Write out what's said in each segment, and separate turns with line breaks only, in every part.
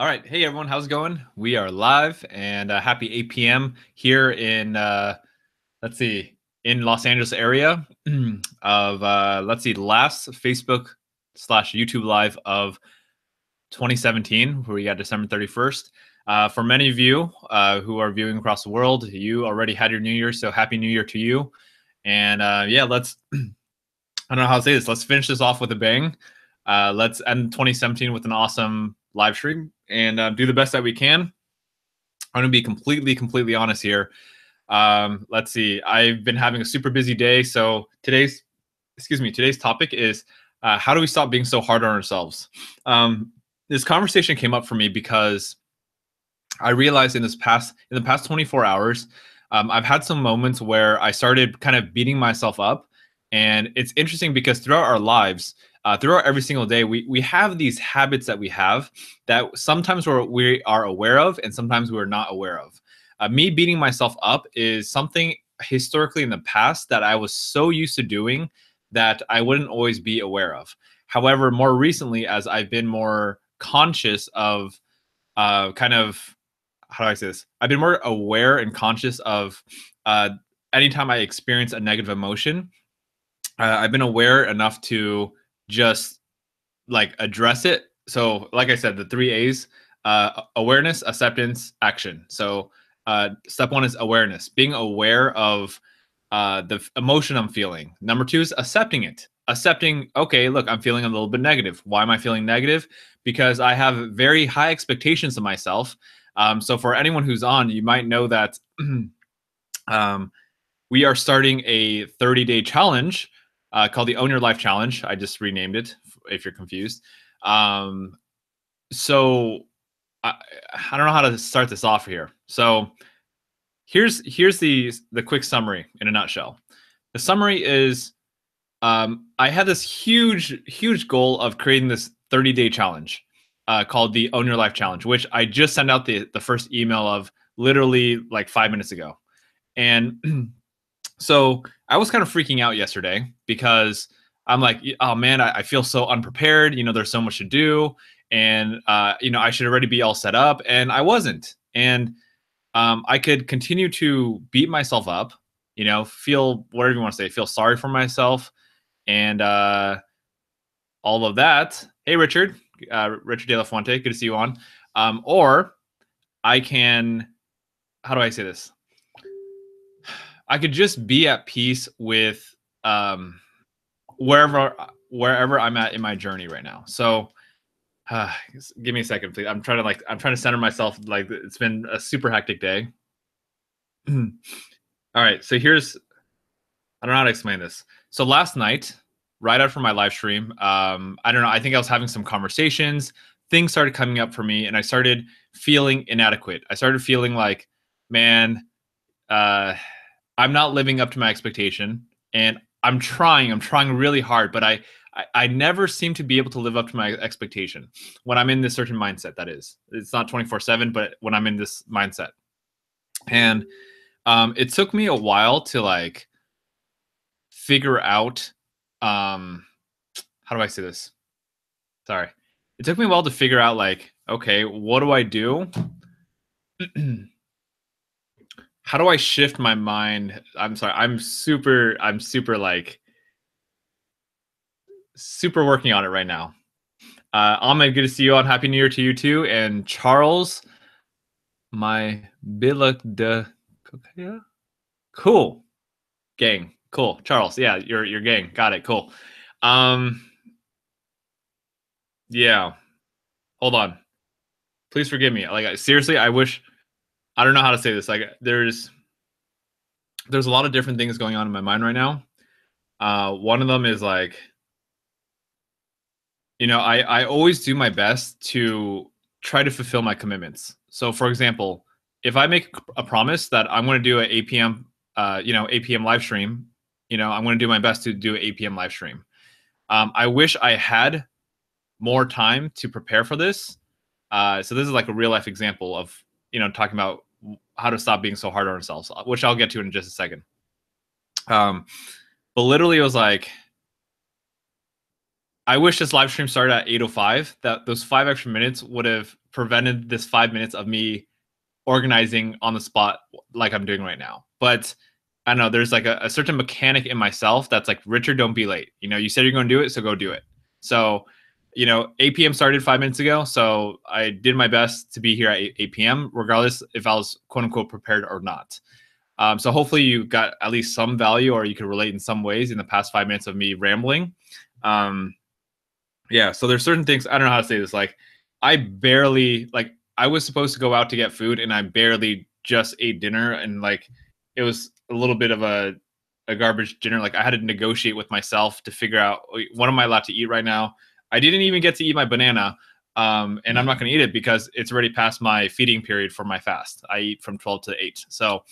All right. Hey, everyone. How's it going? We are live and happy 8 p.m. here in, let's see, in Los Angeles area of, let's see, last Facebook/YouTube live of 2017, where we got December 31st. For many of you who are viewing across the world, you already had your New Year. So happy New Year to you. And yeah, I don't know how to say this. Let's finish this off with a bang. Let's end 2017 with an awesome live stream and do the best that we can. I'm going to be completely honest here. Let's see. I've been having a super busy day. So today's topic is how do we stop being so hard on ourselves? This conversation came up for me because I realized in the past 24 hours, I've had some moments where I started kind of beating myself up. And it's interesting because throughout our lives, throughout every single day, we have these habits that we have that sometimes we are aware of and sometimes we're not aware of. Me beating myself up is something historically in the past that I was so used to doing that I wouldn't always be aware of. However, more recently, as I've been more conscious of kind of, how do I say this? I've been more aware and conscious of anytime I experience a negative emotion, I've been aware enough to just like address it. So, like I said, the 3 A's: awareness, acceptance, action. So, step one is awareness, being aware of the emotion I'm feeling. Number two is accepting it. Accepting, okay, look, I'm feeling a little bit negative. Why am I feeling negative? Because I have very high expectations of myself. So, for anyone who's on, you might know that we are starting a 30-day challenge called the Own Your Life Challenge. I just renamed it if you're confused. So I don't know how to start this off here. So here's the quick summary in a nutshell. The summary is I had this huge goal of creating this 30-day challenge called the Own Your Life Challenge, which I just sent out the first email of literally like 5 minutes ago. And so I was kind of freaking out yesterday because I'm like, oh man, I feel so unprepared. There's so much to do. And, I should already be all set up. And I wasn't. And I could continue to beat myself up, feel whatever you want to say, feel sorry for myself and all of that. Hey, Richard, Richard De La Fuente, good to see you on. Or I can, how do I say this? I could just be at peace with wherever I'm at in my journey right now. So give me a second, please. I'm trying to center myself. Like, it's been a super hectic day. All right. So I don't know how to explain this. So last night, right after my live stream, I don't know. I think I was having some conversations. Things started coming up for me, and I started feeling inadequate. I started feeling like, man, I'm not living up to my expectation, and I'm trying really hard, but I never seem to be able to live up to my expectation when I'm in this certain mindset. That is, it's not 24/7, but when I'm in this mindset, and it took me a while to like figure out how do I say this? Sorry, it took me a while to figure out like, okay, what do I do? How do I shift my mind? I'm sorry. I'm super like super working on it right now. Ahmed, good to see you on. Happy New Year to you too. And Charles, my Bilak de Kokaya. Cool. Gang. Cool. Charles, yeah, your gang. Got it. Cool. Yeah. Hold on. Please forgive me. Like, seriously, I don't know how to say this. Like, there's a lot of different things going on in my mind right now. One of them is like, I always do my best to try to fulfill my commitments. So, for example, if I make a promise that I'm going to do an 8 p.m., 8 p.m. live stream, I'm going to do my best to do an 8 p.m. live stream. I wish I had more time to prepare for this. So this is like a real life example of, talking about how to stop being so hard on ourselves, which I'll get to in just a second. But literally it was like, I wish this live stream started at 8:05. That those 5 extra minutes would have prevented this 5 minutes of me organizing on the spot like I'm doing right now. But I don't know, there's like a certain mechanic in myself that's like, Richard, don't be late. You said you're going to do it, so go do it. So, 8 p.m. started 5 minutes ago. So I did my best to be here at 8 p.m., regardless if I was quote unquote prepared or not. So hopefully you got at least some value, or you could relate in some ways in the past 5 minutes of me rambling. Yeah, so there's certain things, I don't know how to say this. Like, I was supposed to go out to get food, and I barely just ate dinner, and like it was a little bit of a garbage dinner. Like, I had to negotiate with myself to figure out, what am I allowed to eat right now. I didn't even get to eat my banana, and I'm not going to eat it because it's already past my feeding period for my fast. I eat from 12 to 8. So,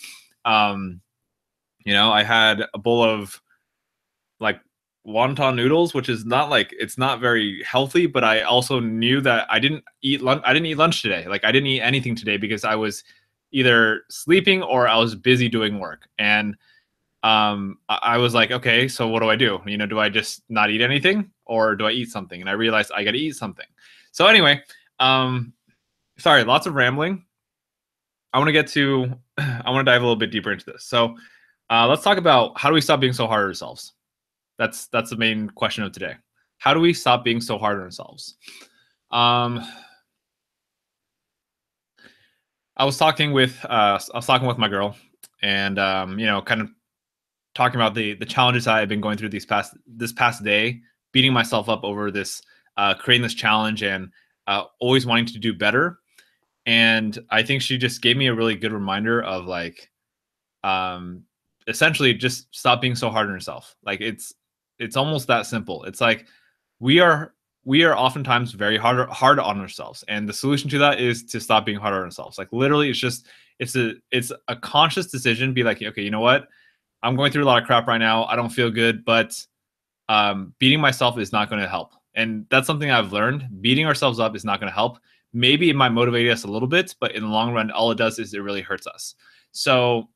I had a bowl of like wonton noodles, which is not like, it's not very healthy, but I also knew that I didn't eat lunch today. Like, I didn't eat anything today because I was either sleeping or I was busy doing work. And I was like, okay, so what do I do? Do I just not eat anything, or do I eat something? And I realized I got to eat something. So anyway, sorry, lots of rambling. I want to dive a little bit deeper into this. So let's talk about, how do we stop being so hard on ourselves? That's the main question of today. How do we stop being so hard on ourselves? I was talking with my girl, and kind of talking about the challenges I've been going through this past day, beating myself up over this, creating this challenge, and always wanting to do better. And I think she just gave me a really good reminder of like, essentially just stop being so hard on yourself. Like, it's almost that simple. It's like, we are oftentimes very hard on ourselves, and the solution to that is to stop being hard on ourselves. Like, literally, it's a conscious decision. Be like, okay, you know what? I'm going through a lot of crap right now. I don't feel good, but beating myself is not going to help. And that's something I've learned. Beating ourselves up is not going to help. Maybe it might motivate us a little bit, but in the long run, all it does is it really hurts us. So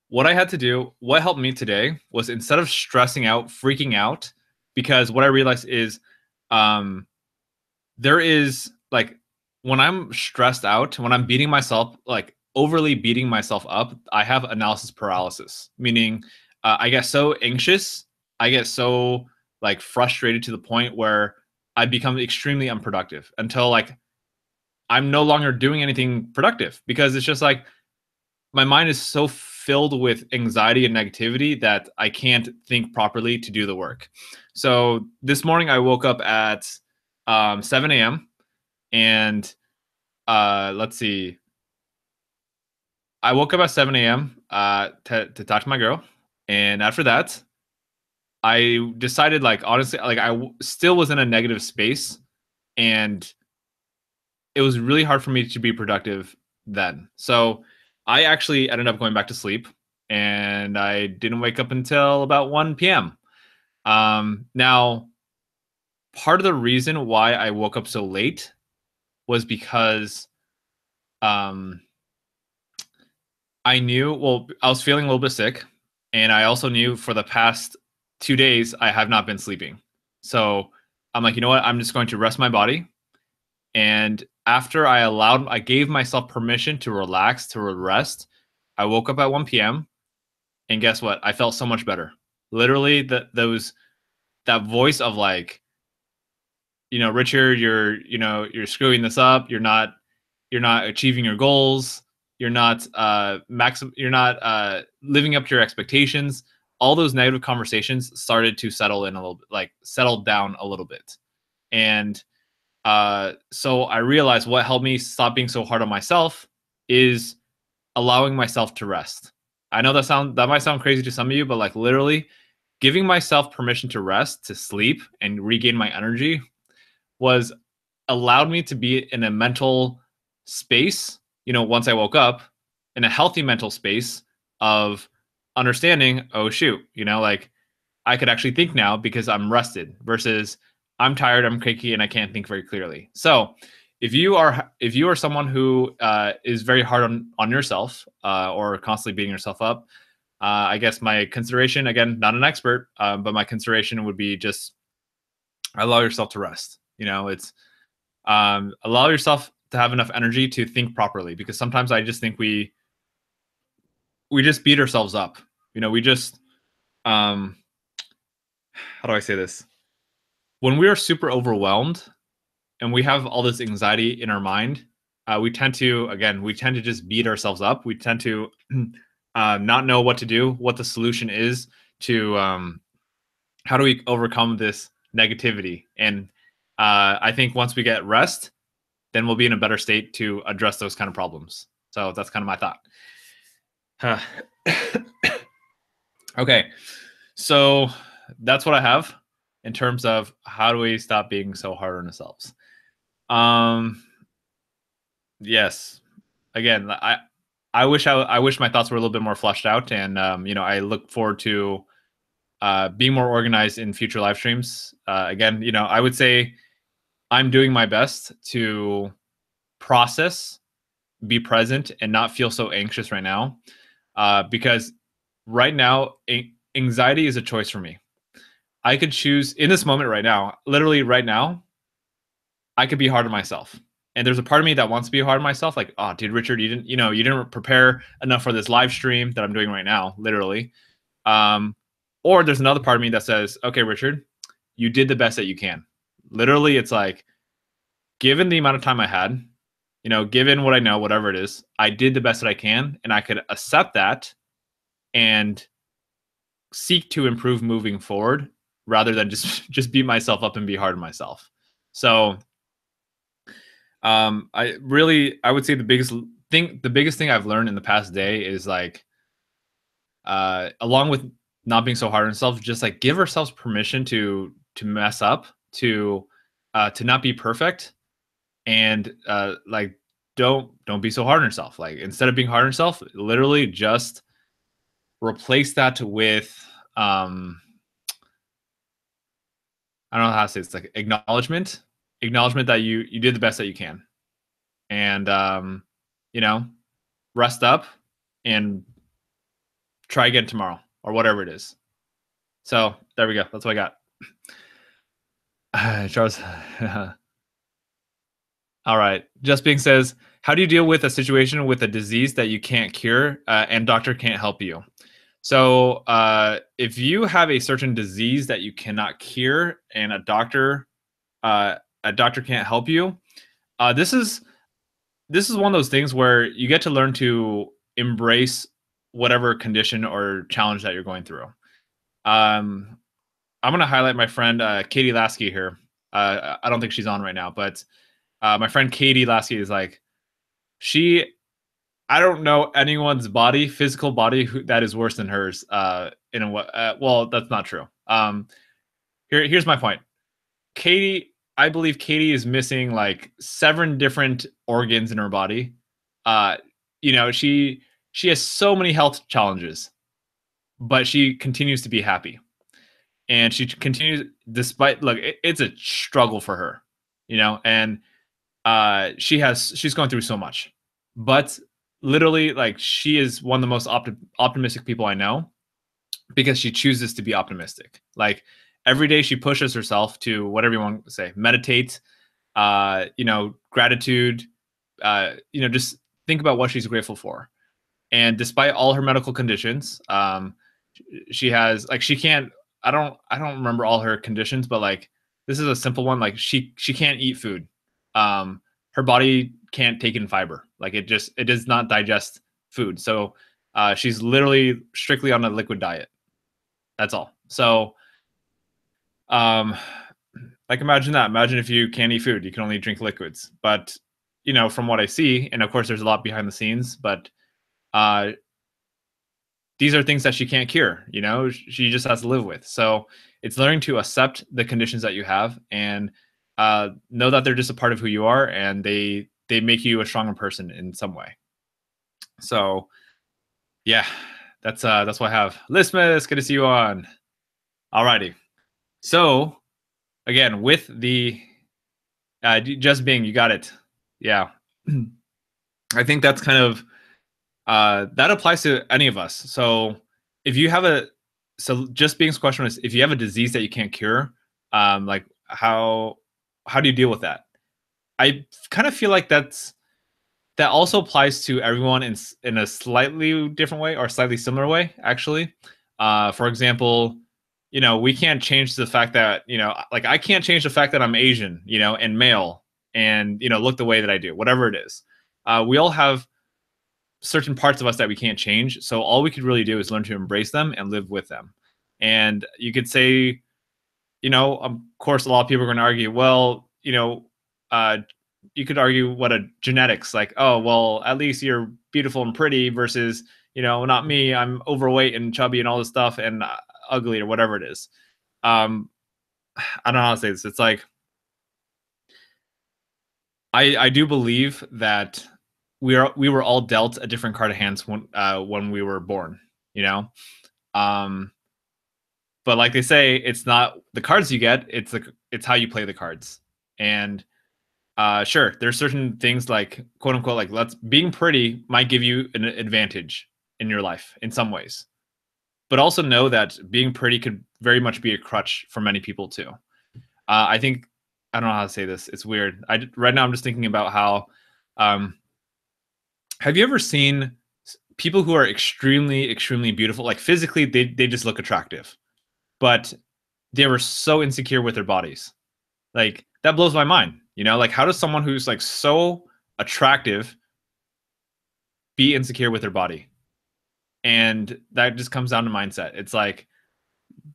what I had to do, what helped me today, was, instead of stressing out, freaking out, because what I realized is, there is like, when I'm stressed out, when I'm beating myself, like overly beating myself up, I have analysis paralysis, meaning I get so anxious, I get so like frustrated to the point where I become extremely unproductive, until like I'm no longer doing anything productive, because it's just like, my mind is so filled with anxiety and negativity that I can't think properly to do the work. So this morning I woke up at 7 a.m. and let's see. I woke up at 7 a.m. To talk to my girl. And after that, I decided, like, honestly, like, still was in a negative space, and it was really hard for me to be productive then. So I actually ended up going back to sleep, and I didn't wake up until about 1 p.m. Now, part of the reason why I woke up so late was because I knew, well, I was feeling a little bit sick, and I also knew for the past 2 days I have not been sleeping. So I'm like, you know what? I'm just going to rest my body. And after I gave myself permission to relax, to rest, I woke up at 1 p.m. and guess what? I felt so much better. Literally, that voice of like, Richard, you're screwing this up. You're not achieving your goals. You're not living up to your expectations. All those negative conversations started to settle down a little bit. And so I realized what helped me stop being so hard on myself is allowing myself to rest. I know that might sound crazy to some of you, but like, literally giving myself permission to rest, to sleep, and regain my energy was allowed me to be in a mental space, once I woke up, in a healthy mental space of understanding, oh shoot, like, I could actually think now because I'm rested, versus I'm tired, I'm cranky, and I can't think very clearly. So if you are someone who is very hard on yourself, or constantly beating yourself up, I guess my consideration, again, not an expert, but my consideration would be just allow yourself to rest. It's allow yourself to have enough energy to think properly, because sometimes I just think we just beat ourselves up. We just um how do I say this? When we are super overwhelmed and we have all this anxiety in our mind, we tend to just beat ourselves up. We tend to not know what to do, what the solution is to how do we overcome this negativity. And I think once we get rest, then we'll be in a better state to address those kind of problems. So that's kind of my thought. Okay, so that's what I have in terms of how do we stop being so hard on ourselves. Yes. Again, I wish my thoughts were a little bit more fleshed out, and I look forward to being more organized in future live streams. Again, I would say I'm doing my best to process, be present, and not feel so anxious right now, because right now anxiety is a choice for me. I could choose in this moment right now, literally right now, I could be hard on myself. And there's a part of me that wants to be hard on myself, like, oh, dude, Richard, you didn't prepare enough for this live stream that I'm doing right now, literally. Or there's another part of me that says, okay, Richard, you did the best that you can. Literally, it's like, given the amount of time I had, given what I know, whatever it is, I did the best that I can, and I could accept that and seek to improve moving forward rather than just beat myself up and be hard on myself. So I would say the biggest thing I've learned in the past day is like, along with not being so hard on ourselves, just like give ourselves permission to mess up, to not be perfect, and like don't be so hard on yourself. Like, instead of being hard on yourself, literally just replace that with I don't know how to say it. It's like acknowledgement that you did the best that you can, and rest up and try again tomorrow or whatever it is. So there we go. That's what I got. Charles. All right. Just Being says, how do you deal with a situation with a disease that you can't cure and doctor can't help you? So if you have a certain disease that you cannot cure and a doctor can't help you, this is one of those things where you get to learn to embrace whatever condition or challenge that you're going through. I'm going to highlight my friend Katie Lasky here. I don't think she's on right now, but my friend Katie Lasky is like, I don't know anyone's physical body that is worse than hers. Well, that's not true. Here's my point. I believe Katie is missing like 7 different organs in her body. She has so many health challenges, but she continues to be happy, and she continues despite it's a struggle for her, and she's going through so much, but literally, like, she is one of the most optimistic people I know, because she chooses to be optimistic. Like, every day she pushes herself to, whatever you want to say, meditate, gratitude, just think about what she's grateful for. And despite all her medical conditions, she has, like, she can't, I don't remember all her conditions, but like, this is a simple one. Like, she can't eat food. Her body can't take in fiber. Like, it does not digest food. So she's literally strictly on a liquid diet. That's all. So like, imagine that. Imagine if you can't eat food, you can only drink liquids. But from what I see, and of course there's a lot behind the scenes, but these are things that she can't cure. She just has to live with. So it's learning to accept the conditions that you have, and know that they're just a part of who you are, and they make you a stronger person in some way. So yeah, that's what I have. Lismus, good to see you on. Alrighty. So again, with the Just Being, you got it. Yeah. I think that's kind of that applies to any of us. So if you have Just Being's question is, if you have a disease that you can't cure, like, how do you deal with that? I kind of feel like that also applies to everyone in a slightly different way or slightly similar way, actually. For example, we can't change the fact that, like I can't change the fact that I'm Asian, and male and, look the way that I do, whatever it is. We all have certain parts of us that we can't change. So all we could really do is learn to embrace them and live with them. And you could say, of course, a lot of people are going to argue, well, you could argue what a genetics, like, oh, well, at least you're beautiful and pretty versus, not me. I'm overweight and chubby and all this stuff and ugly or whatever it is. I don't know how to say this. It's like, I do believe that we were all dealt a different card of hands when we were born, um, but like they say, it's not the cards you get, it's how you play the cards. And sure, there's certain things like quote unquote, like being pretty might give you an advantage in your life in some ways, but also know that being pretty could very much be a crutch for many people too. I think I don't know how to say this. It's weird. Right now I'm just thinking about how. Have you ever seen people who are extremely, extremely beautiful? Like physically, they just look attractive, but they were so insecure with their bodies. Like that blows my mind. Like how does someone who's like so attractive be insecure with their body? And that just comes down to mindset. It's like,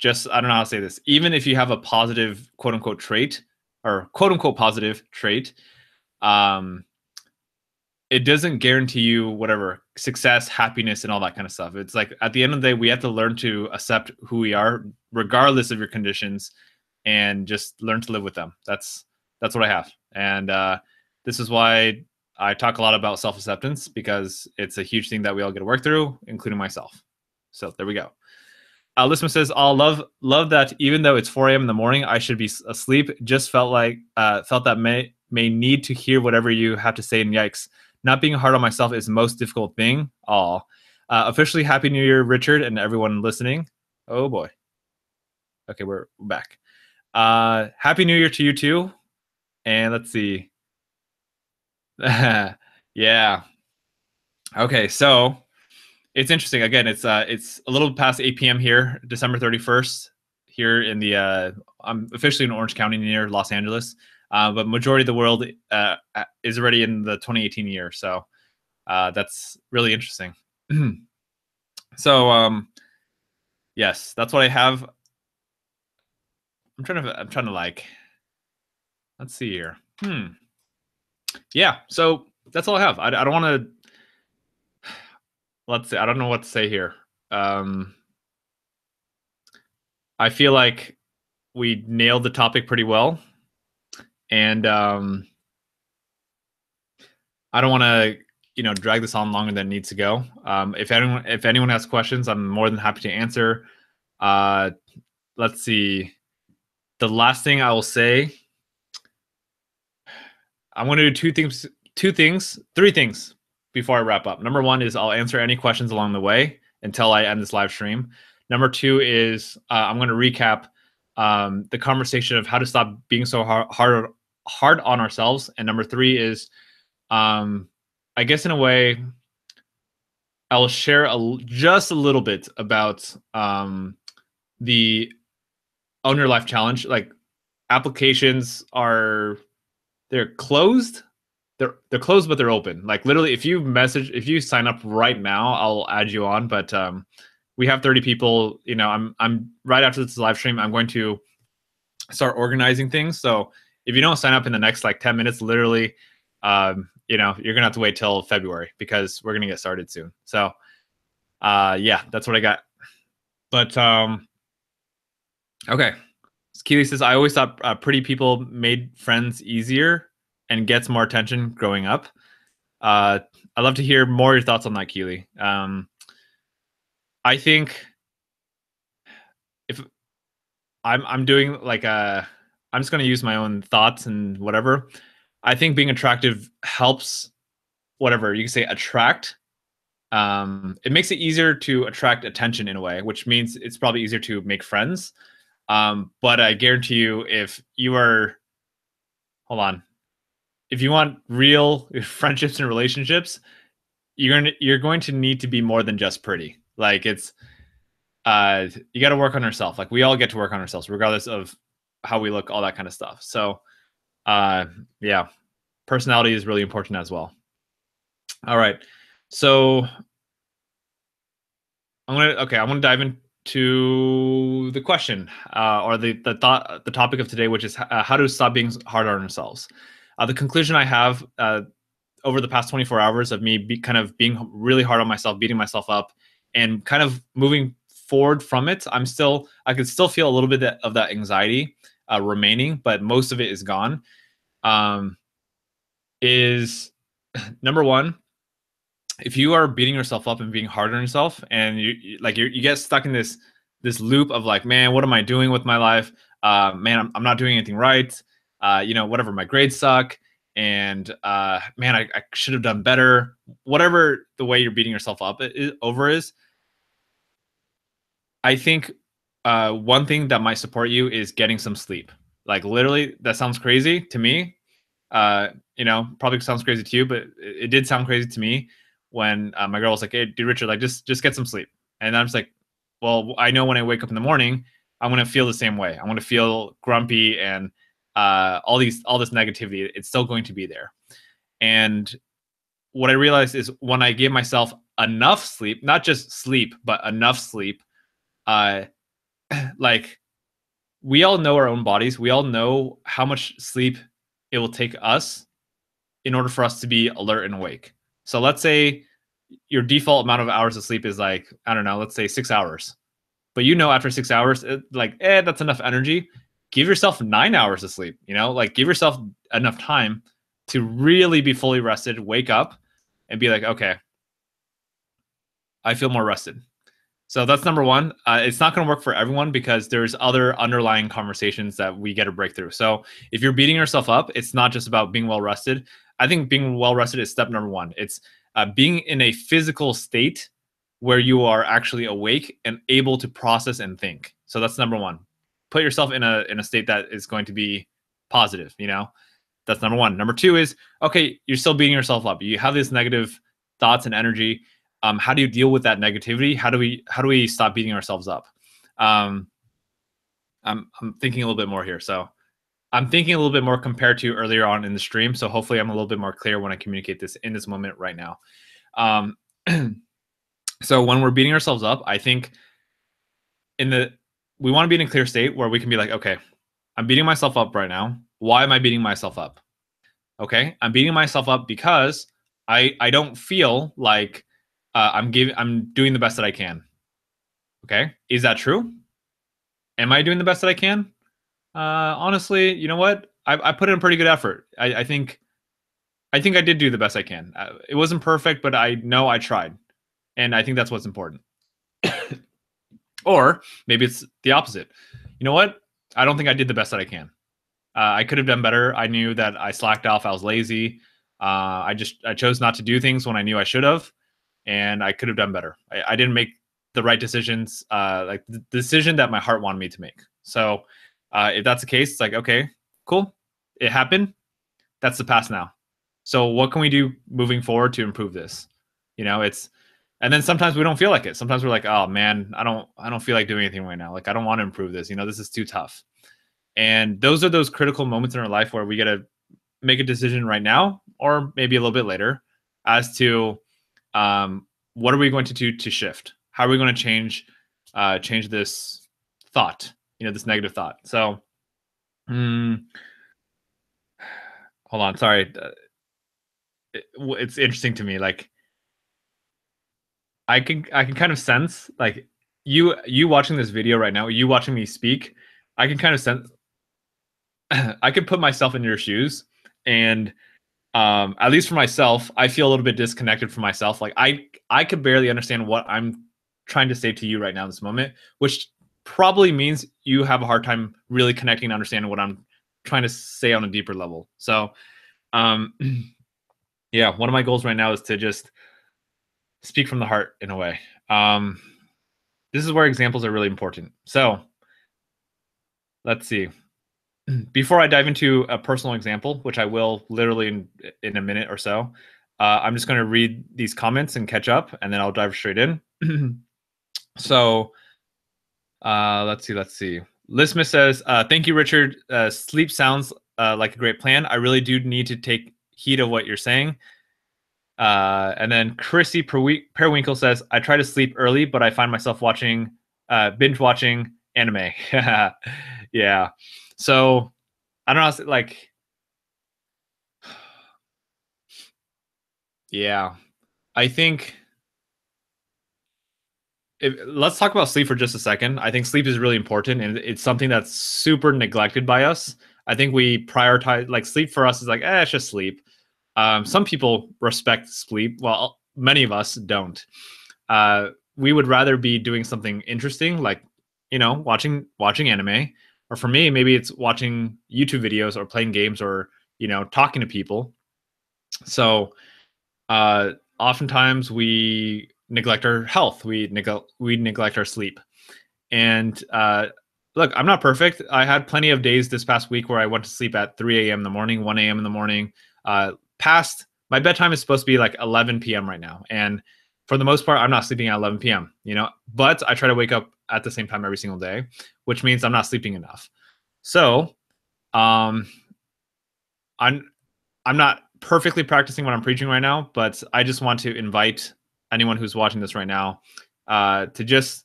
I don't know how to say this. Even if you have a positive quote unquote trait or quote unquote positive trait, it doesn't guarantee you whatever success, happiness, and all that kind of stuff. It's like at the end of the day, we have to learn to accept who we are, regardless of your conditions, and just learn to live with them. That's what I have, and this is why I talk a lot about self-acceptance, because it's a huge thing that we all get to work through, including myself. So there we go. Lisma says, "I'll love that. Even though it's 4 a.m. in the morning, I should be asleep. Just felt that may need to hear whatever you have to say. And yikes, not being hard on myself is the most difficult thing. All. Officially, Happy New Year, Richard, and everyone listening. Oh boy. Okay, we're back. Happy New Year to you too. And let's see. Yeah. Okay, so it's interesting. Again, it's a little past 8 p.m. here, December 31st, here in the I'm officially in Orange County near Los Angeles, but majority of the world is already in the 2018 year. So that's really interesting. So yes, that's what I have. I'm trying to like, let's see here. Yeah, so that's all I have. I don't want to. Let's see. I don't know what to say here. I feel like we nailed the topic pretty well, and I don't want to drag this on longer than it needs to go. If anyone has questions, I'm more than happy to answer. Let's see. The last thing I will say, I'm going to do three things before I wrap up. Number one is I'll answer any questions along the way until I end this live stream. Number two is I'm going to recap the conversation of how to stop being so hard on ourselves. And number three is, I guess in a way, I'll share just a little bit about the Own Your Life Challenge. Like applications they're closed. They're closed, but they're open. Like literally, if you sign up right now, I'll add you on. But we have 30 people. I'm right after this live stream, I'm going to start organizing things. So if you don't sign up in the next like 10 minutes, literally, you're gonna have to wait till February because we're gonna get started soon. So yeah, that's what I got. But okay. Keely says, I always thought pretty people made friends easier and gets more attention growing up. I'd love to hear more of your thoughts on that, Keely. I think if I'm doing like I'm just going to use my own thoughts and whatever. I think being attractive helps, whatever you can say, attract. It makes it easier to attract attention in a way, which means it's probably easier to make friends. But I guarantee you, if you are, hold on, if you want real friendships and relationships, you're going to need to be more than just pretty. Like it's you got to work on yourself. Like we all get to work on ourselves, regardless of how we look, all that kind of stuff. So uh, yeah, personality is really important as well. All right, so I'm gonna dive into the question or the topic of today, which is how to stop being hard on ourselves. The conclusion I have over the past 24 hours of me kind of being really hard on myself, beating myself up, and kind of moving forward from it, I can still feel a little bit of that anxiety remaining, but most of it is gone. Is number one, if you are beating yourself up and being hard on yourself, and you get stuck in this loop of like, man, what am I doing with my life? Man, I'm not doing anything right. Whatever, my grades suck, and man, I should have done better. Whatever the way you're beating yourself up over is, I think one thing that might support you is getting some sleep. Like literally, that sounds crazy to me. Probably sounds crazy to you, but it did sound crazy to me when my girl was like, "Hey, dude, Richard, like just get some sleep." And I'm just like, "Well, I know when I wake up in the morning, I'm gonna feel the same way. I'm gonna feel grumpy and all this negativity. It's still going to be there." And what I realized is when I give myself enough sleep, not just sleep, but enough sleep, uh, like we all know our own bodies. We all know how much sleep it will take us in order for us to be alert and awake. So let's say your default amount of hours of sleep is like, I don't know, let's say 6 hours. But after 6 hours, that's enough energy. Give yourself 9 hours of sleep, like give yourself enough time to really be fully rested, wake up and be like, okay, I feel more rested. So that's number one. It's not going to work for everyone because there's other underlying conversations that we get to break through. So if you're beating yourself up, it's not just about being well rested. I think being well rested is step number one. It's being in a physical state where you are actually awake and able to process and think. So that's number one. Put yourself in a state that is going to be positive. That's number one. Number two is, okay, you're still beating yourself up. You have these negative thoughts and energy. How do you deal with that negativity? How do we stop beating ourselves up? I'm thinking a little bit more here. So I'm thinking a little bit more compared to earlier on in the stream. So hopefully I'm a little bit more clear when I communicate this in this moment right now. So when we're beating ourselves up, I think we want to be in a clear state where we can be like, okay, I'm beating myself up right now. Why am I beating myself up? Okay, I'm beating myself up because I don't feel like I'm doing the best that I can. Okay, is that true? Am I doing the best that I can? Honestly, you know what? I put in a pretty good effort. I think I did do the best I can. It wasn't perfect, but I know I tried, and I think that's what's important. Or maybe it's the opposite. You know what? I don't think I did the best that I can. I could have done better. I knew that I slacked off. I was lazy. I chose not to do things when I knew I should have, and I could have done better. I didn't make the right decisions, like the decision that my heart wanted me to make. So if that's the case, it's like, okay, cool. It happened. That's the past now. So what can we do moving forward to improve this? And then sometimes we don't feel like it. Sometimes we're like, oh man, I don't feel like doing anything right now. Like I don't want to improve this. This is too tough. And those are those critical moments in our life where we got to make a decision right now, or maybe a little bit later, as to what are we going to do to shift? How are we going to change this thought? This negative thought. So, hold on. Sorry, it's interesting to me. Like, I can kind of sense like you watching this video right now, you watching me speak. I can kind of sense. I could put myself in your shoes, and at least for myself, I feel a little bit disconnected from myself. Like I could barely understand what I'm trying to say to you right now in this moment, which probably means you have a hard time really connecting and understanding what I'm trying to say on a deeper level. So, yeah, one of my goals right now is to just speak from the heart in a way. This is where examples are really important. So, let's see. Before I dive into a personal example, which I will literally in a minute or so, I'm just going to read these comments and catch up, and then I'll dive straight in. So let's see. Lisma says, "Thank you, Richard. Sleep sounds like a great plan. I really do need to take heed of what you're saying." And then Chrissy Periwinkle says, "I try to sleep early, but I find myself binge watching anime." Yeah. So I don't know, like, yeah, I think let's talk about sleep for just a second. I think sleep is really important, and it's something that's super neglected by us. I think we prioritize, like, sleep for us is like, it's just sleep. Some people respect sleep, while many of us don't. We would rather be doing something interesting, like, watching anime, or for me, maybe it's watching YouTube videos or playing games or talking to people. So oftentimes we neglect our health. We neglect our sleep. And look, I'm not perfect. I had plenty of days this past week where I went to sleep at 3 a.m. in the morning, 1 a.m. in the morning. Past my bedtime is supposed to be like 11 p.m. right now, and for the most part, I'm not sleeping at 11 p.m. But I try to wake up at the same time every single day, which means I'm not sleeping enough. So, um, I'm I'm not perfectly practicing what I'm preaching right now, but I just want to invite anyone who's watching this right now to just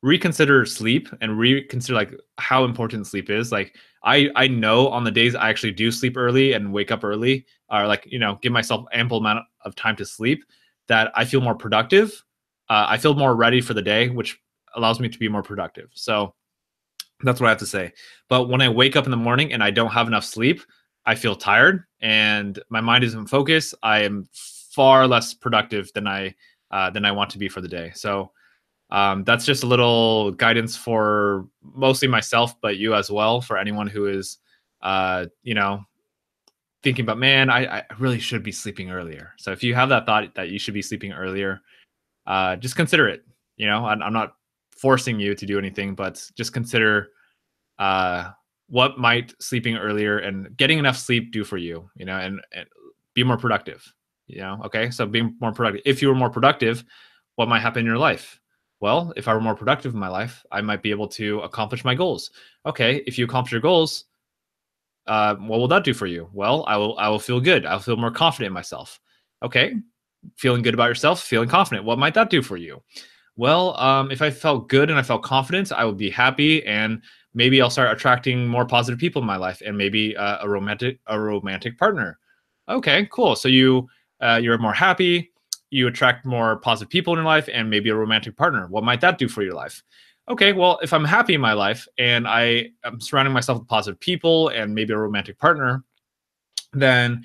reconsider sleep and reconsider like how important sleep is. Like I know on the days I actually do sleep early and wake up early, or like give myself ample amount of time to sleep, that I feel more productive. I feel more ready for the day, which allows me to be more productive. So that's what I have to say. But when I wake up in the morning and I don't have enough sleep, I feel tired and my mind isn't focused. I am far less productive than I want to be for the day. So that's just a little guidance for mostly myself, but you as well, for anyone who is, thinking about, man, I really should be sleeping earlier. So if you have that thought that you should be sleeping earlier, just consider it. I'm not forcing you to do anything, but just consider uh, what might sleeping earlier and getting enough sleep do for you, and be more productive, okay? So being more productive. If you were more productive, what might happen in your life? Well, if I were more productive in my life, I might be able to accomplish my goals. Okay, if you accomplish your goals, what will that do for you? Well, I will feel good. I'll feel more confident in myself. Okay, feeling good about yourself, feeling confident. What might that do for you? Well, if I felt good and I felt confident, I would be happy, and maybe I'll start attracting more positive people in my life, and maybe a romantic partner. Okay, cool. So you're more happy, you attract more positive people in your life, and maybe a romantic partner. What might that do for your life? Okay, well, if I'm happy in my life and I am surrounding myself with positive people and maybe a romantic partner, then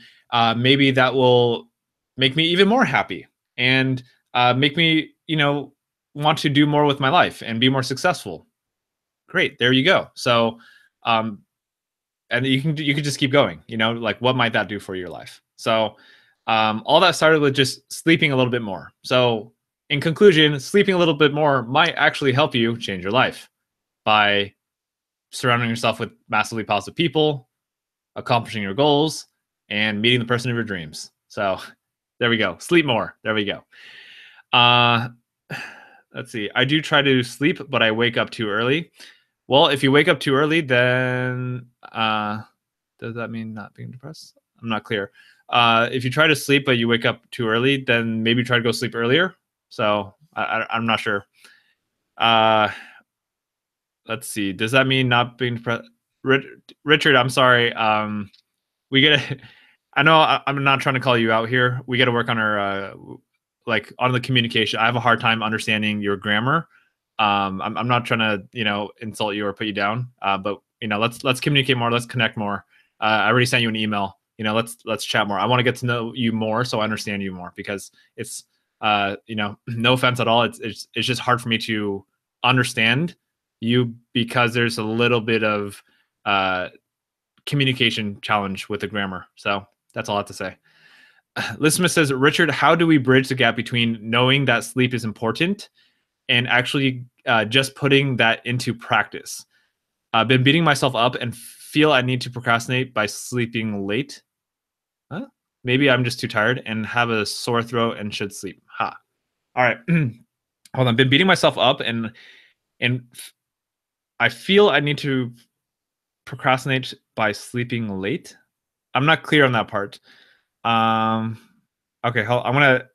maybe that will make me even more happy and make me, want to do more with my life and be more successful. Great, there you go. So, um, and you can just keep going. Like what might that do for your life? So, all that started with just sleeping a little bit more. So, in conclusion, sleeping a little bit more might actually help you change your life by surrounding yourself with massively positive people, accomplishing your goals, and meeting the person of your dreams. So there we go. Sleep more. There we go. Uh, let's see. I do try to sleep, but I wake up too early. Well, if you wake up too early, then does that mean not being depressed? I'm not clear. If you try to sleep but you wake up too early, then maybe try to go sleep earlier. So I'm not sure. Uh, let's see. Does that mean not being depressed? Richard, I'm sorry. We gotta. I know I'm not trying to call you out here. We got to work on our like on the communication. I have a hard time understanding your grammar. I'm not trying to insult you or put you down. But let's communicate more. Let's connect more. I already sent you an email. Let's chat more. I want to get to know you more so I understand you more, because it's no offense at all. It's just hard for me to understand you because there's a little bit of communication challenge with the grammar. So that's all I have to say. Lisma says, Richard, how do we bridge the gap between knowing that sleep is important and actually just putting that into practice? I've been beating myself up and feel I need to procrastinate by sleeping late. Huh? Maybe I'm just too tired and have a sore throat and should sleep. Ha. All right. Hold on. I've been beating myself up and I feel I need to procrastinate by sleeping late. I'm not clear on that part. Um, okay, I'm gonna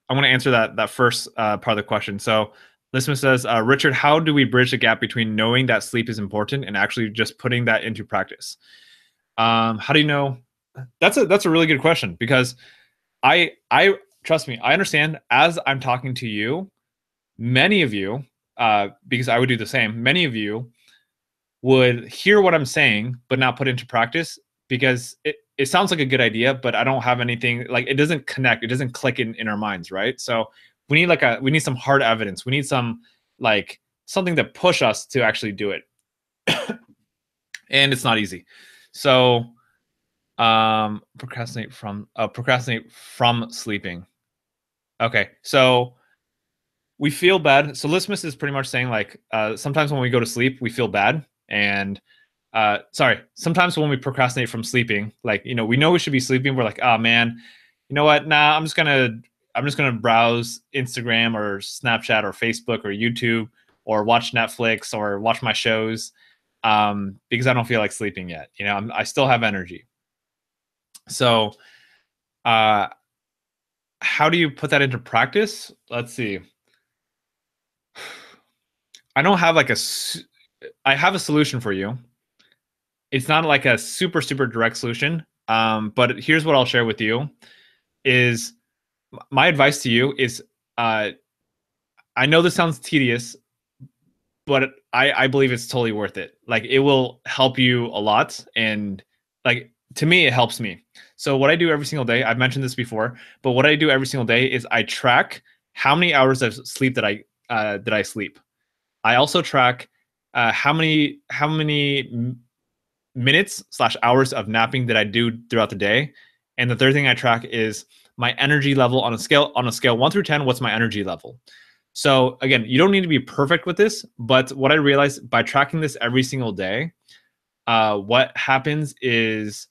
answer that first part of the question. So, listener says, Richard, how do we bridge the gap between knowing that sleep is important and actually just putting that into practice? How do you know? That's a really good question because I trust me, I understand as I'm talking to you, many of you, because I would do the same. Many of you would hear what I'm saying, but not put into practice because it sounds like a good idea, but I don't have anything like it doesn't connect, it doesn't click in our minds, right? So we need some hard evidence. We need some like something to push us to actually do it. And it's not easy. So procrastinate from sleeping. Okay. So we feel bad. So Lismus is pretty much saying like sometimes when we go to sleep, we feel bad. And sometimes when we procrastinate from sleeping, like we know we should be sleeping, we're like, oh man, you know what? Nah, I'm just gonna browse Instagram or Snapchat or Facebook or YouTube or watch Netflix or watch my shows because I don't feel like sleeping yet. I still have energy. So, how do you put that into practice? Let's see. I don't have I have a solution for you. It's not like a super direct solution, but here's what I'll share with you: is my advice to you is, I know this sounds tedious, but I believe it's totally worth it. Like it will help you a lot, and like to me, it helps me. So what I do every single day, I've mentioned this before, but what I do every single day is I track how many hours of sleep that I sleep. I also track how many minutes / hours of napping that I do throughout the day. And the third thing I track is my energy level on a scale 1 through 10. What's my energy level? So again, you don't need to be perfect with this, but what I realized by tracking this every single day, what happens is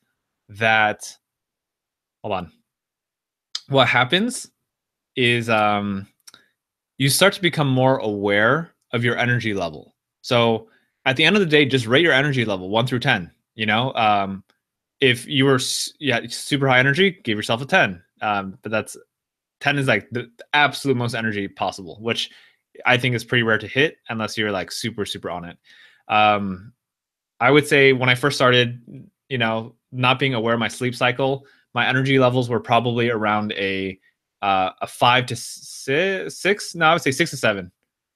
that, hold on. What happens is you start to become more aware of your energy level. So at the end of the day, just rate your energy level 1 through 10. If you were super high energy, give yourself a 10. But that's 10 is like the absolute most energy possible, which I think is pretty rare to hit unless you're like super on it. I would say when I first started, not being aware of my sleep cycle, my energy levels were probably around a 5 to 6. No, I would say 6 to 7.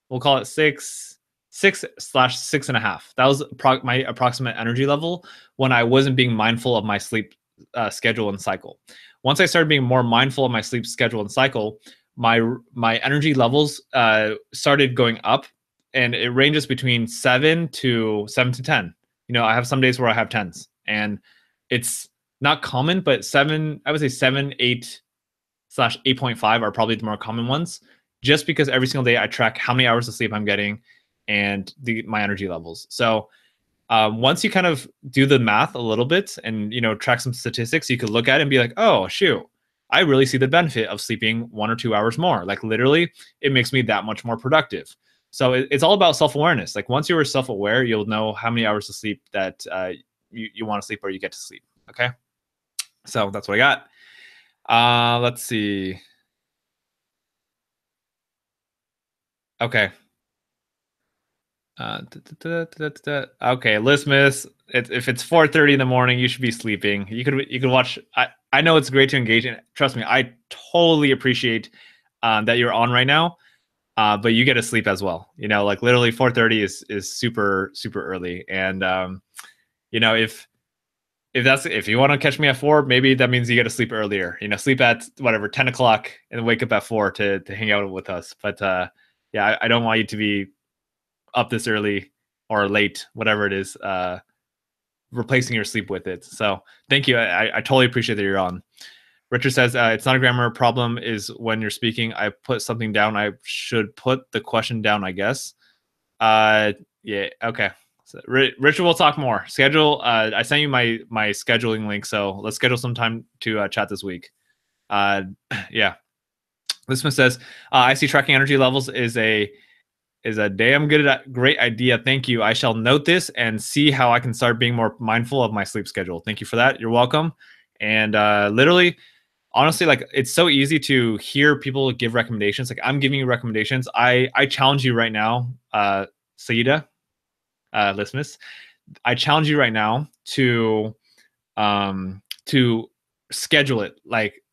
We'll call it 6/6.5. That was my approximate energy level when I wasn't being mindful of my sleep schedule and cycle. Once I started being more mindful of my sleep schedule and cycle, my energy levels started going up, and it ranges between 7 to 10. I have some days where I have 10s, and it's not common, but I would say 7, 8/8.5 are probably the more common ones, just because every single day I track how many hours of sleep I'm getting and my energy levels. So once you kind of do the math a little bit and track some statistics, you could look at it and be like, oh shoot, I really see the benefit of sleeping 1 or 2 hours more. Like literally, it makes me that much more productive. So it's all about self-awareness. Like once you're self-aware, you'll know how many hours of sleep that you want to sleep or you get to sleep. Okay, so that's what I got. Let's see. Okay. Okay, Lismus. If it's 4:30 in the morning, you should be sleeping. You could watch. I know it's great to engage in. Trust me, I totally appreciate that you're on right now. But you get to sleep as well. Like literally 4:30 is super early. And if you want to catch me at 4, maybe that means you get to sleep earlier. Sleep at whatever 10 o'clock and wake up at 4 to hang out with us. But yeah, I don't want you to be up this early or late, whatever it is, replacing your sleep with it. So thank you. I totally appreciate that you're on. Richard says, it's not a grammar problem, is when you're speaking, I put something down. I should put the question down, I guess. Yeah, okay. So, Richard, we'll talk more. Schedule. I sent you my scheduling link, so let's schedule some time to chat this week. Yeah. Lisman says, I see tracking energy levels is a damn great idea. Thank you. I shall note this and see how I can start being more mindful of my sleep schedule. Thank you for that. You're welcome. And literally, honestly, like it's so easy to hear people give recommendations. Like I'm giving you recommendations. I challenge you right now, Saida, listeners. I challenge you right now to schedule it. Like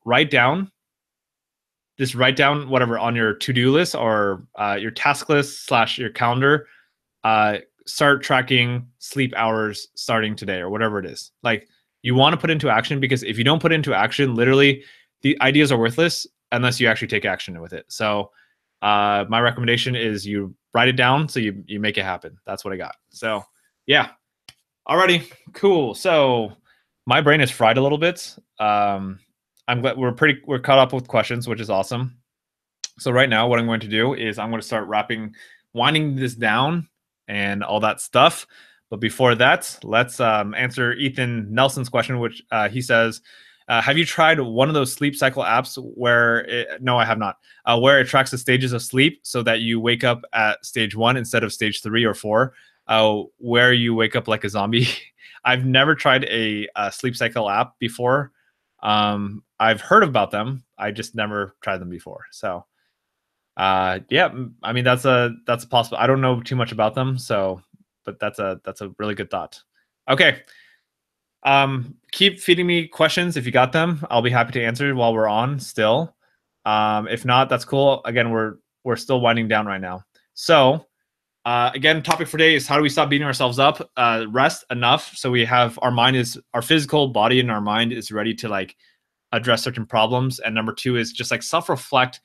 just write down whatever on your to-do list or your task list / your calendar. Start tracking sleep hours starting today or whatever it is. Like you want to put into action, because if you don't put into action, literally the ideas are worthless unless you actually take action with it. So my recommendation is you write it down so you make it happen. That's what I got. So yeah. Alrighty, cool. So my brain is fried a little bit. I'm glad we're caught up with questions, which is awesome. So right now, what I'm going to do is I'm going to start winding this down and all that stuff. But before that, let's answer Ethan Nelson's question, which he says, have you tried one of those sleep cycle apps no, I have not, where it tracks the stages of sleep so that you wake up at stage 1 instead of stage 3 or 4, where you wake up like a zombie? I've never tried a sleep cycle app before. I've heard about them. I just never tried them before. So yeah, I mean, that's a possible. I don't know too much about them, but that's a really good thought. Okay. Keep feeding me questions if you got them. I'll be happy to answer while we're on still. If not, that's cool. Again, we're still winding down right now. So again, topic for today is how do we stop beating ourselves up? Rest enough so we have our physical body and our mind is ready to like address certain problems. And number 2 is just like self-reflect.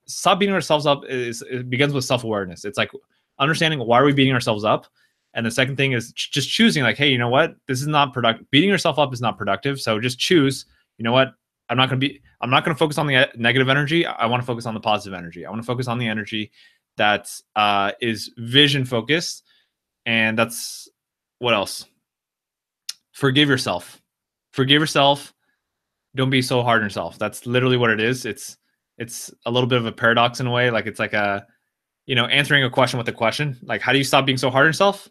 Stop beating ourselves up it begins with self-awareness. It's like understanding why are we beating ourselves up. And the second thing is just choosing like, hey, you know what? This is not productive. Beating yourself up is not productive. So just choose, you know what? I'm not going to focus on the negative energy. I want to focus on the positive energy. I want to focus on the energy that is vision focused. And that's what else? Forgive yourself. Forgive yourself. Don't be so hard on yourself. That's literally what it is. It's a little bit of a paradox in a way. Like it's like answering a question with a question. Like, how do you stop being so hard on yourself?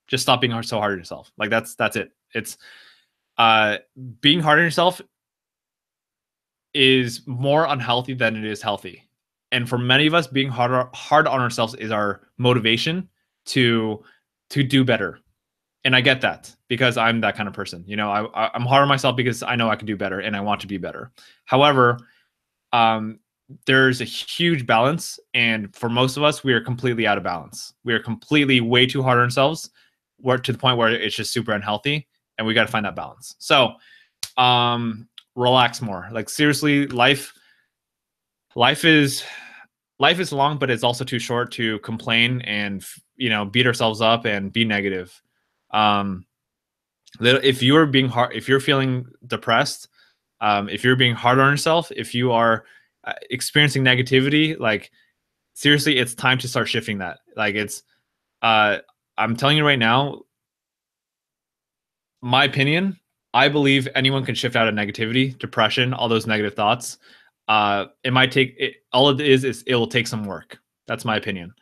Just stop being so hard on yourself. Like that's it. It's being hard on yourself is more unhealthy than it is healthy. And for many of us, being hard on ourselves is our motivation to do better. And I get that because I'm that kind of person. I'm hard on myself because I know I can do better and I want to be better. However, there's a huge balance. And for most of us, we are completely out of balance. We are completely way too hard on ourselves. We're to the point where it's just super unhealthy. And we got to find that balance. So relax more. Like seriously, life is long, but it's also too short to complain and beat ourselves up and be negative. If you're feeling depressed, if you're being hard on yourself, if you are experiencing negativity, like seriously, it's time to start shifting that. Like I'm telling you right now, my opinion, I believe anyone can shift out of negativity, depression, all those negative thoughts. It might take all it is it will take some work. That's my opinion.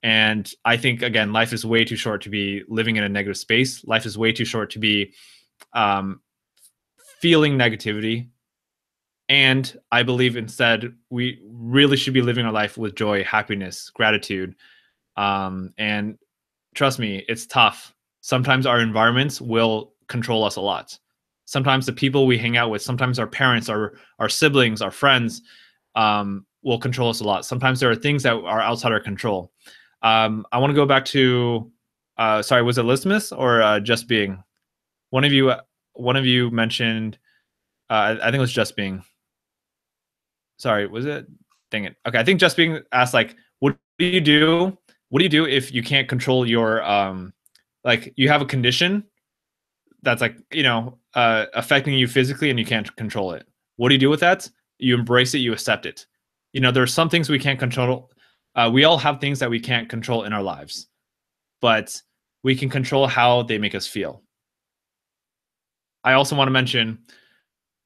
And I think, again, life is way too short to be living in a negative space. Life is way too short to be feeling negativity. And I believe instead we really should be living our life with joy, happiness, gratitude. And trust me, it's tough. Sometimes our environments will control us a lot. Sometimes the people we hang out with, sometimes our parents, our siblings, our friends will control us a lot. Sometimes there are things that are outside our control. I want to go back to, sorry, was it Lismus or Just Being? One of you mentioned, I think it was Just Being. Sorry, was it? Dang it. Okay, I think Just Being asked, like, what do you do? What do you do if you can't control your, like, you have a condition that's like, affecting you physically and you can't control it? What do you do with that? You embrace it, you accept it. There are some things we can't control. We all have things that we can't control in our lives, but we can control how they make us feel. I also want to mention,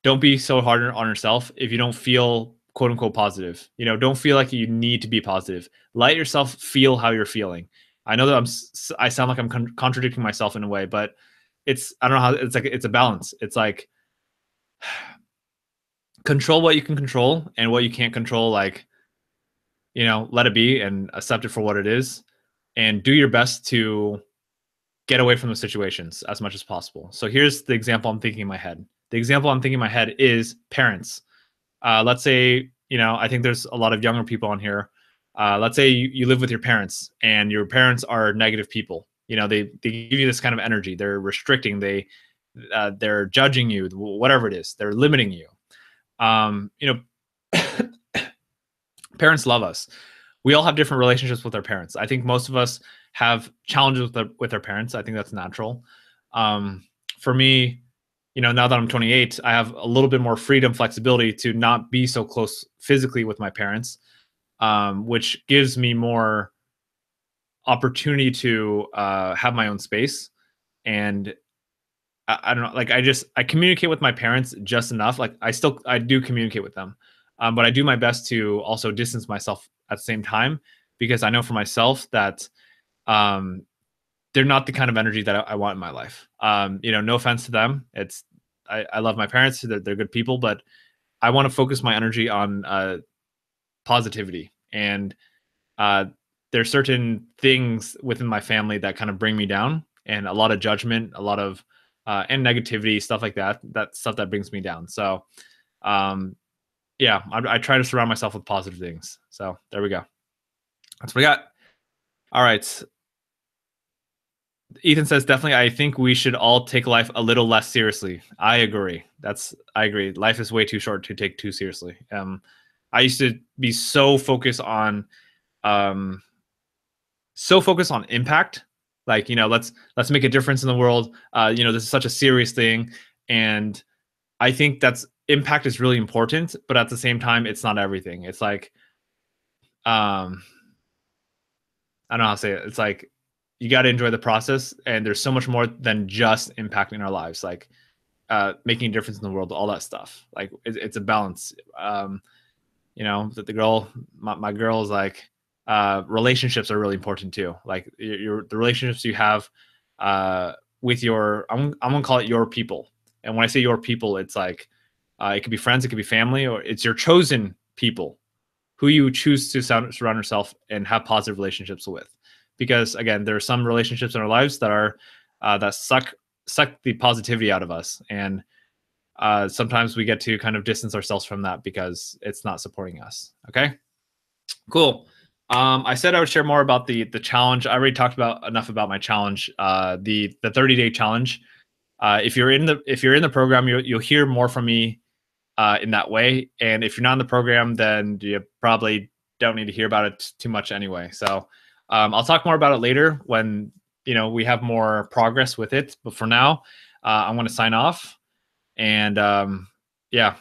don't be so hard on yourself if you don't feel quote unquote positive. Don't feel like you need to be positive. Let yourself feel how you're feeling. I know that I sound like I'm contradicting myself in a way, but I don't know how, it's a balance. It's like, control what you can control, and what you can't control, like, let it be and accept it for what it is, and do your best to get away from those situations as much as possible. So here's the example I'm thinking in my head. The example I'm thinking in my head is parents. Let's say, I think there's a lot of younger people on here. Let's say you live with your parents, and your parents are negative people. They give you this kind of energy. They're restricting. They're judging you, whatever it is. They're limiting you. Parents love us. We all have different relationships with our parents. I think most of us have challenges with our parents. I think that's natural. For me, now that I'm 28, I have a little bit more freedom, flexibility to not be so close physically with my parents, which gives me more opportunity to have my own space. And I don't know, like, I communicate with my parents just enough. Like, I do communicate with them, but I do my best to also distance myself at the same time, because I know for myself that they're not the kind of energy that I want in my life. No offense to them. I love my parents. They're good people, but I want to focus my energy on positivity. And there's certain things within my family that kind of bring me down, and a lot of judgment, a lot of and negativity, stuff like that. That stuff that brings me down. So, yeah, I try to surround myself with positive things. So there we go. That's what we got. All right. Ethan says, definitely, I think we should all take life a little less seriously. I agree. I agree. Life is way too short to take too seriously. I used to be so focused on impact. Like, let's make a difference in the world. This is such a serious thing. And I think impact is really important, but at the same time, it's not everything. It's like, I don't know how to say it. It's like, you got to enjoy the process, and there's so much more than just impacting our lives, like making a difference in the world, all that stuff. Like, it's a balance. My girl is like, relationships are really important too. Like, the relationships you have with I'm gonna call it your people. And when I say your people, it's like, it could be friends, it could be family, or it's your chosen people who you choose to surround yourself and have positive relationships with. Because again, there are some relationships in our lives that are that suck the positivity out of us, and sometimes we get to kind of distance ourselves from that because it's not supporting us. Okay, cool. I said I would share more about the challenge. I already talked about enough about my challenge, the 30-day challenge. If you're in the program, you'll hear more from me in that way. And if you're not in the program, then you probably don't need to hear about it too much anyway. So I'll talk more about it later when we have more progress with it. But for now, I want to sign off. And yeah,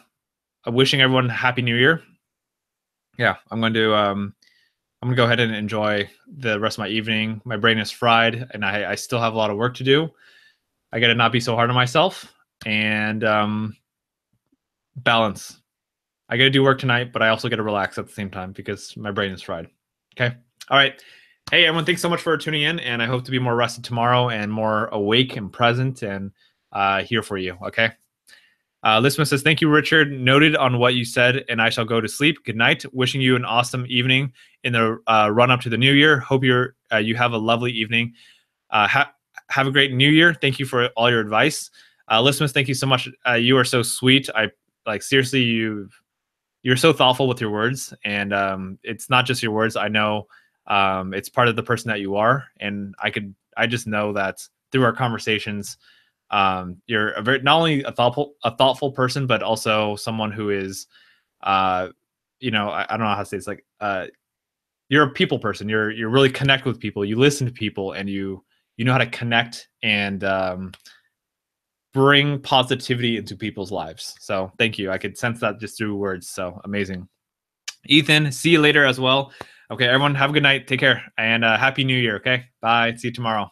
I'm wishing everyone a happy New Year. Yeah, I'm going to go ahead and enjoy the rest of my evening. My brain is fried, and I still have a lot of work to do. I got to not be so hard on myself, and balance. I got to do work tonight, but I also got to relax at the same time because my brain is fried. Okay. All right. Hey, everyone, thanks so much for tuning in, and I hope to be more rested tomorrow and more awake and present and here for you. Okay. Lisma says, thank you, Richard. Noted on what you said, and I shall go to sleep. Good night. Wishing you an awesome evening in the run up to the new year. Hope you have a lovely evening. Have a great new year. Thank you for all your advice. Lisma, thank you so much. You are so sweet. Seriously, you're so thoughtful with your words, and it's not just your words. I know it's part of the person that you are, and I just know that through our conversations, you're not only a thoughtful person, but also someone who is, I don't know how to say it. It's like you're a people person. You're really connect with people. You listen to people, and you know how to connect and bring positivity into people's lives. So thank you. I could sense that just through words. So amazing. Ethan, see you later as well. Okay, everyone, have a good night. Take care, and happy New Year. Okay, bye. See you tomorrow.